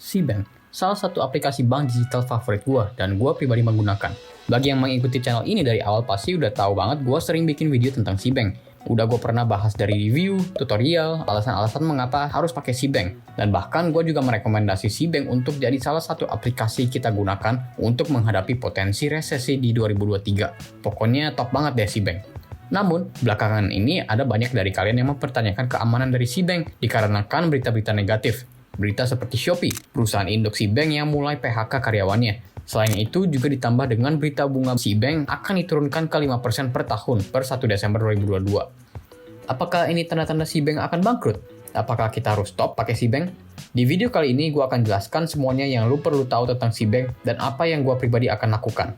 Cbank, salah satu aplikasi bank digital favorit gue dan gue pribadi menggunakan. Bagi yang mengikuti channel ini dari awal pasti udah tahu banget gue sering bikin video tentang Cbank. Udah gue pernah bahas dari review, tutorial, alasan-alasan mengapa harus pakai Cbank. Dan bahkan gue juga merekomendasi Cbank untuk jadi salah satu aplikasi kita gunakan untuk menghadapi potensi resesi di 2023. Pokoknya top banget deh Cbank. Namun, belakangan ini ada banyak dari kalian yang mempertanyakan keamanan dari Cbank dikarenakan berita-berita negatif. Berita seperti Shopee, perusahaan induk Cbank yang mulai PHK karyawannya. Selain itu juga ditambah dengan berita bunga Cbank akan diturunkan ke 5% per tahun per 1 Desember 2022. Apakah ini tanda-tanda Cbank akan bangkrut? Apakah kita harus stop pakai Cbank? Di video kali ini gue akan jelaskan semuanya yang lu perlu tahu tentang Cbank dan apa yang gue pribadi akan lakukan.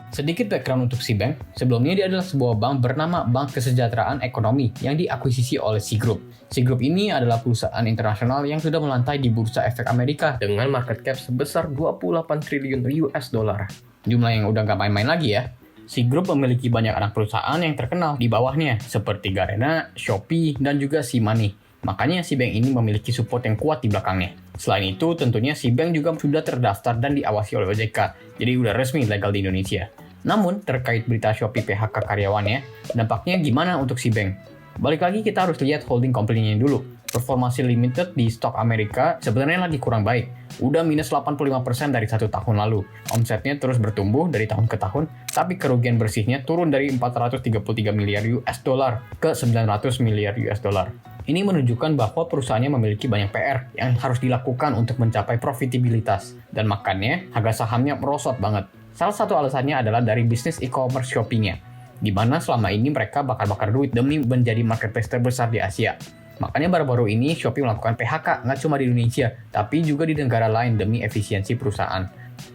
Sedikit background untuk Cbank, sebelumnya dia adalah sebuah bank bernama Bank Kesejahteraan Ekonomi yang diakuisisi oleh Citigroup. Citigroup ini adalah perusahaan internasional yang sudah melantai di Bursa Efek Amerika dengan market cap sebesar 28 triliun US dollar. Jumlah yang udah nggak main-main lagi ya. Citigroup memiliki banyak anak perusahaan yang terkenal di bawahnya, seperti Garena, Shopee, dan juga C-Money. Makanya Cbank ini memiliki support yang kuat di belakangnya. Selain itu, tentunya Cbank juga sudah terdaftar dan diawasi oleh OJK, jadi udah resmi legal di Indonesia. Namun, terkait berita Shopee PHK karyawannya, dampaknya gimana untuk Cbank? Balik lagi kita harus lihat holding company-nya dulu. Performance limited di stok Amerika sebenarnya lagi kurang baik. Udah minus 85% dari 1 tahun lalu. Omsetnya terus bertumbuh dari tahun ke tahun, tapi kerugian bersihnya turun dari 433 miliar US dollar ke 900 miliar US dollar. Ini menunjukkan bahwa perusahaannya memiliki banyak PR yang harus dilakukan untuk mencapai profitabilitas. Dan makanya harga sahamnya merosot banget. Salah satu alasannya adalah dari bisnis e-commerce Shopee-nya, di mana selama ini mereka bakar-bakar duit demi menjadi marketplace terbesar di Asia. Makanya baru-baru ini Shopee melakukan PHK nggak cuma di Indonesia, tapi juga di negara lain demi efisiensi perusahaan.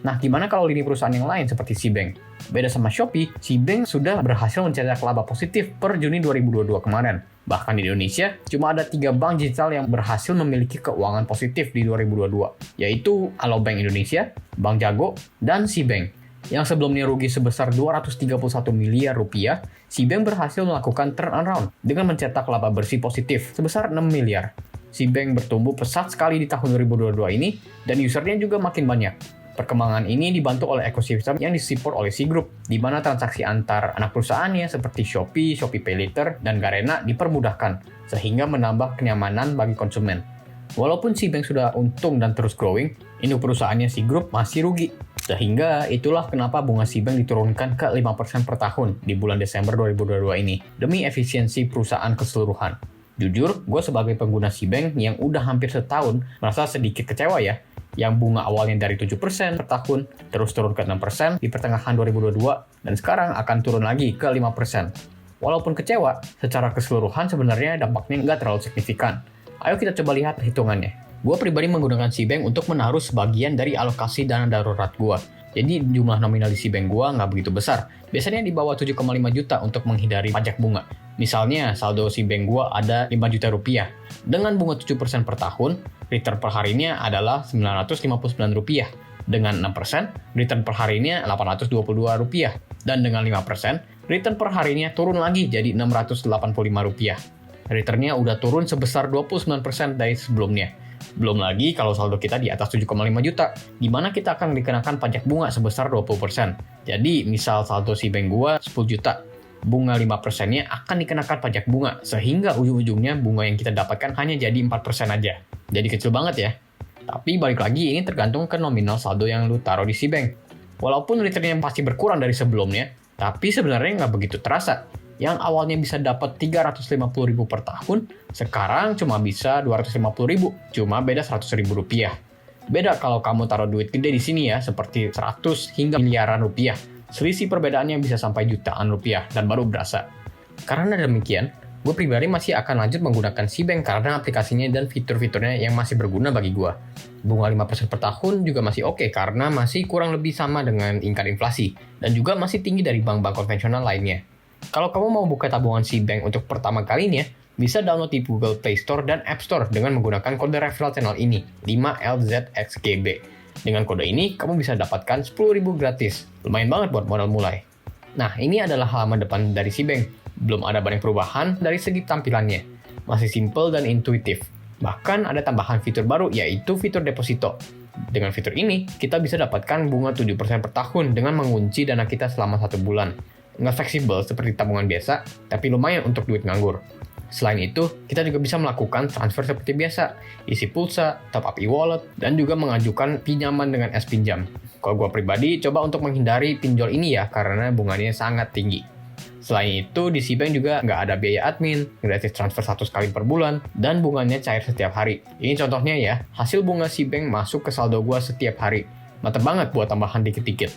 Nah, gimana kalau lini perusahaan yang lain seperti Cbank? Beda sama Shopee, Cbank sudah berhasil mencetak laba positif per Juni 2022 kemarin. Bahkan di Indonesia, cuma ada 3 bank digital yang berhasil memiliki keuangan positif di 2022, yaitu Alobank Indonesia, Bank Jago, dan Cbank. Yang sebelumnya rugi sebesar 231 miliar rupiah, Cbank berhasil melakukan turnaround dengan mencetak laba bersih positif sebesar 6 miliar. Cbank bertumbuh pesat sekali di tahun 2022 ini, dan usernya juga makin banyak. Perkembangan ini dibantu oleh ekosistem yang disupport oleh Citigroup, di mana transaksi antar anak perusahaannya seperti Shopee, Shopee PayLater, dan Garena dipermudahkan, sehingga menambah kenyamanan bagi konsumen. Walaupun Cbank sudah untung dan terus growing, induk perusahaannya Citigroup masih rugi. Sehingga itulah kenapa bunga Cbank diturunkan ke 5% per tahun di bulan Desember 2022 ini, demi efisiensi perusahaan keseluruhan. Jujur, gue sebagai pengguna Cbank yang udah hampir setahun merasa sedikit kecewa ya, yang bunga awalnya dari 7% per tahun, terus turun ke 6% di pertengahan 2022, dan sekarang akan turun lagi ke 5%. Walaupun kecewa, secara keseluruhan sebenarnya dampaknya nggak terlalu signifikan. Ayo kita coba lihat hitungannya. Gue pribadi menggunakan Cbank untuk menaruh sebagian dari alokasi dana darurat gue. Jadi jumlah nominal di Cbank gue nggak begitu besar. Biasanya di bawah 7,5 juta untuk menghindari pajak bunga. Misalnya saldo Cbank gue ada 5 juta rupiah. Dengan bunga 7% per tahun, return per harinya adalah 959 rupiah. Dengan 6%, return per harinya 822 rupiah. Dan dengan 5%, return per harinya turun lagi jadi 685 rupiah. Returnnya udah turun sebesar 29% dari sebelumnya. Belum lagi kalau saldo kita di atas 7,5 juta, di mana kita akan dikenakan pajak bunga sebesar 20%. Jadi, misal saldo Cbank gua 10 juta, bunga 5%-nya akan dikenakan pajak bunga, sehingga ujung-ujungnya bunga yang kita dapatkan hanya jadi 4% aja. Jadi kecil banget ya. Tapi balik lagi, ini tergantung ke nominal saldo yang lu taruh di Cbank. Walaupun returnnya pasti berkurang dari sebelumnya, tapi sebenarnya nggak begitu terasa. Yang awalnya bisa dapat 350.000 per tahun, sekarang cuma bisa 250.000, cuma beda 100.000 rupiah. Beda kalau kamu taruh duit gede di sini ya, seperti 100 hingga miliaran rupiah. Selisih perbedaannya bisa sampai jutaan rupiah dan baru berasa. Karena demikian, gue pribadi masih akan lanjut menggunakan Cbank karena aplikasinya dan fitur-fiturnya yang masih berguna bagi gue. Bunga 5% per tahun juga masih oke karena masih kurang lebih sama dengan tingkat inflasi dan juga masih tinggi dari bank-bank konvensional lainnya. Kalau kamu mau buka tabungan Cbank untuk pertama kalinya, bisa download di Google Play Store dan App Store dengan menggunakan kode referral channel ini, 5LZXGB. Dengan kode ini, kamu bisa dapatkan 10.000 gratis. Lumayan banget buat modal mulai. Nah, ini adalah halaman depan dari Cbank. Belum ada banyak perubahan dari segi tampilannya. masih simple dan intuitif. Bahkan ada tambahan fitur baru yaitu fitur deposito. Dengan fitur ini, kita bisa dapatkan bunga 7% per tahun dengan mengunci dana kita selama 1 bulan. Nggak fleksibel seperti tabungan biasa, tapi lumayan untuk duit nganggur. Selain itu, kita juga bisa melakukan transfer seperti biasa, isi pulsa, top up e-wallet, dan juga mengajukan pinjaman dengan S-Pinjam. Kalau gue pribadi, coba untuk menghindari pinjol ini ya, karena bunganya sangat tinggi. Selain itu, di Cbank juga nggak ada biaya admin, gratis transfer 1 kali per bulan, dan bunganya cair setiap hari. Ini contohnya ya, hasil bunga Cbank masuk ke saldo gua setiap hari. Mantap banget buat tambahan dikit-dikit.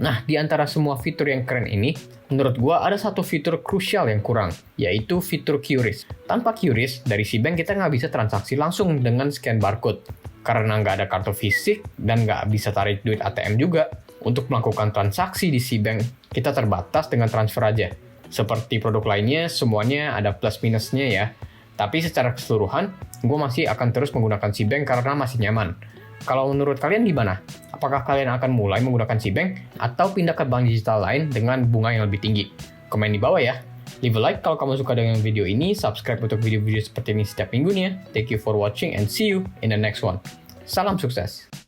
Nah, di antara semua fitur yang keren ini, menurut gua ada satu fitur krusial yang kurang, yaitu fitur QRIS. Tanpa QRIS, dari Cbank kita nggak bisa transaksi langsung dengan scan barcode. Karena nggak ada kartu fisik dan nggak bisa tarik duit ATM juga, untuk melakukan transaksi di Cbank, kita terbatas dengan transfer aja. Seperti produk lainnya, semuanya ada plus minusnya ya. Tapi secara keseluruhan, gue masih akan terus menggunakan Cbank karena masih nyaman. Kalau menurut kalian gimana? Apakah kalian akan mulai menggunakan Cbank atau pindah ke bank digital lain dengan bunga yang lebih tinggi? Komen di bawah ya. Leave a like kalau kamu suka dengan video ini, subscribe untuk video-video seperti ini setiap minggunya. Thank you for watching and see you in the next one. Salam sukses!